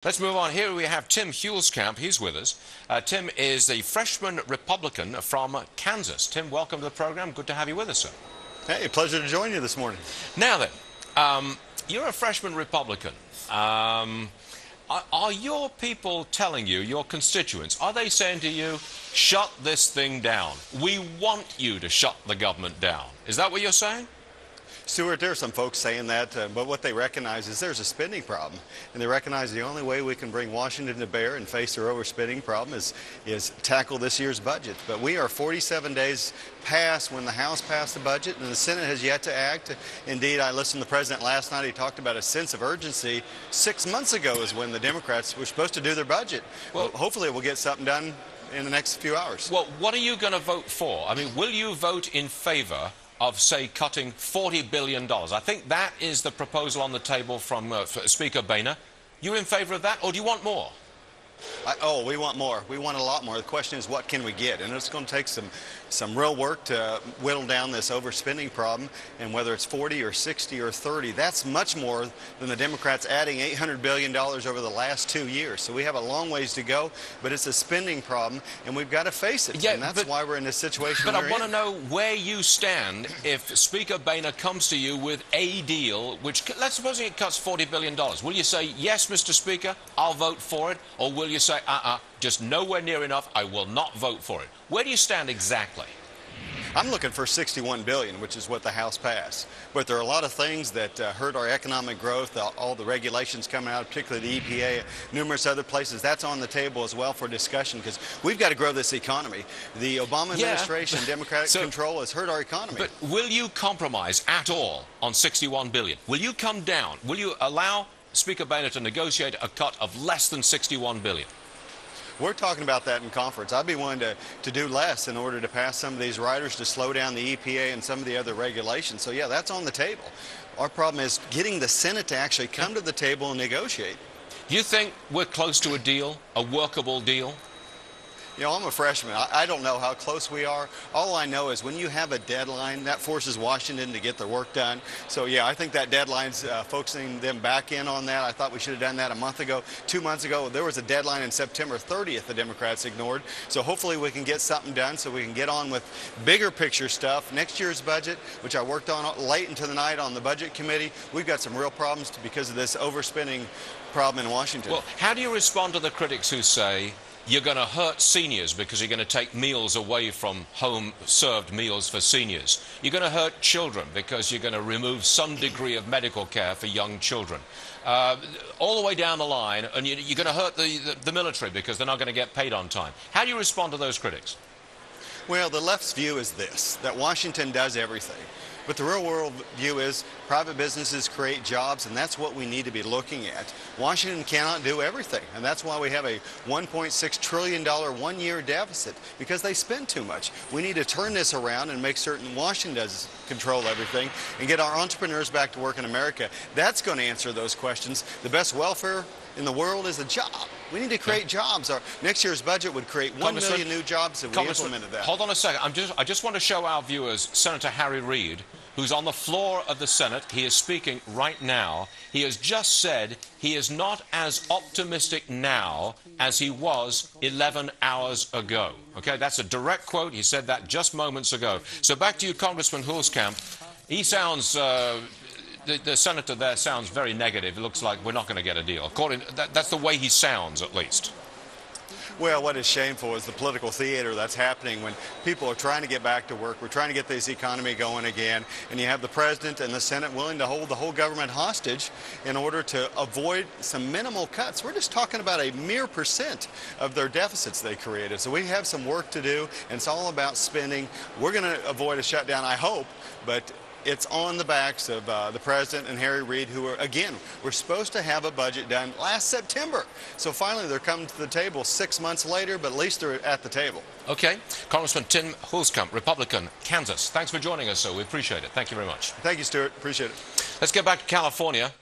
Let's move on. Here we have Tim Huelskamp. He's with us. Tim is a freshman Republican from Kansas. Tim, welcome to the program. Good to have you with us, sir. Hey, pleasure to join you this morning. Now then, you're a freshman Republican. Are your people telling you, your constituents, are they saying to you, shut this thing down? We want you to shut the government down. Is that what you're saying? Stuart, there are some folks saying that, but what they recognize is there's a spending problem. And they recognize the only way we can bring Washington to bear and face their overspending problem is tackle this year's budget. But we are 47 days past when the House passed the budget, and the Senate has yet to act. Indeed, I listened to the President last night. He talked about a sense of urgency. 6 months ago is when the Democrats were supposed to do their budget. Well, hopefully we'll get something done in the next few hours. Well, what are you going to vote for? I mean, will you vote in favor of, say, cutting $40 billion? I think that is the proposal on the table from Speaker Boehner. You in favor of that, or do you want more? We want more. We want a lot more. The question is, what can we get? And it's going to take some real work to whittle down this overspending problem. And whether it's 40 or 60 or 30, that's much more than the Democrats adding $800 billion over the last 2 years. So we have a long ways to go, but it's a spending problem, and we've got to face it. Yeah, and that's why we're in this situation. But I want to know where you stand if Speaker Boehner comes to you with a deal, which, let's suppose it cuts $40 billion. Will you say, yes, Mr. Speaker, I'll vote for it, or will you say, just nowhere near enough, I will not vote for it? Where do you stand exactly? I'm looking for $61 billion, which is what the House passed. But there are a lot of things that hurt our economic growth, all the regulations coming out, particularly the EPA, numerous other places. That's on the table as well for discussion, because we've got to grow this economy. The Obama administration, Democratic control, has hurt our economy. But will you compromise at all on $61 billion? Will you come down? Will you allow Speaker Boehner to negotiate a cut of less than $61 billion? We're talking about that in conference. I'd be willing to do less in order to pass some of these riders to slow down the EPA and some of the other regulations. So, yeah, that's on the table. Our problem is getting the Senate to actually come to the table and negotiate. Do you think we're close to a deal, a workable deal? You know, I'm a freshman. I don't know how close we are. All I know is when you have a deadline, that forces Washington to get their work done. So, yeah, I think that deadline's focusing them back in on that. I thought we should have done that a month ago. 2 months ago, there was a deadline in September 30th the Democrats ignored. So hopefully we can get something done so we can get on with bigger picture stuff. Next year's budget, which I worked on late into the night on the Budget Committee, we've got some real problems because of this overspending problem in Washington. Well, how do you respond to the critics who say you're going to hurt seniors because you're going to take meals away from home-served meals for seniors? You're going to hurt children because you're going to remove some degree of medical care for young children. All the way down the line, and you're going to hurt the military because they're not going to get paid on time. How do you respond to those critics? Well, the left's view is this, that Washington does everything. But the real world view is private businesses create jobs, and that's what we need to be looking at. Washington cannot do everything, and that's why we have a $1.6 trillion one-year deficit, because they spend too much. We need to turn this around and make certain Washington does control everything and get our entrepreneurs back to work in America. That's going to answer those questions. The best welfare in the world is a job. We need to create jobs. Our next year's budget would create 1 million new jobs if we implemented that. Hold on a second. I just want to show our viewers Senator Harry Reid, who's on the floor of the Senate. He is speaking right now. He has just said he is not as optimistic now as he was 11 hours ago. Okay, that's a direct quote. He said that just moments ago. So back to you, Congressman Huelskamp. He sounds... The senator there sounds very negative. It looks like we're not going to get a deal. That's the way he sounds, at least. Well, what is shameful is the political theater that's happening when people are trying to get back to work. We're trying to get this economy going again, and you have the president and the Senate willing to hold the whole government hostage in order to avoid some minimal cuts. We're just talking about a mere % of their deficits they created. So we have some work to do, and it's all about spending. We're going to avoid a shutdown, I hope, but it's on the backs of the president and Harry Reid, who are, again, we're supposed to have a budget done last September. So finally they're coming to the table 6 months later, but at least they're at the table. Okay. Congressman Tim Huelskamp, Republican, Kansas. Thanks for joining us, sir. We appreciate it. Thank you very much. Thank you, Stuart. Appreciate it. Let's get back to California.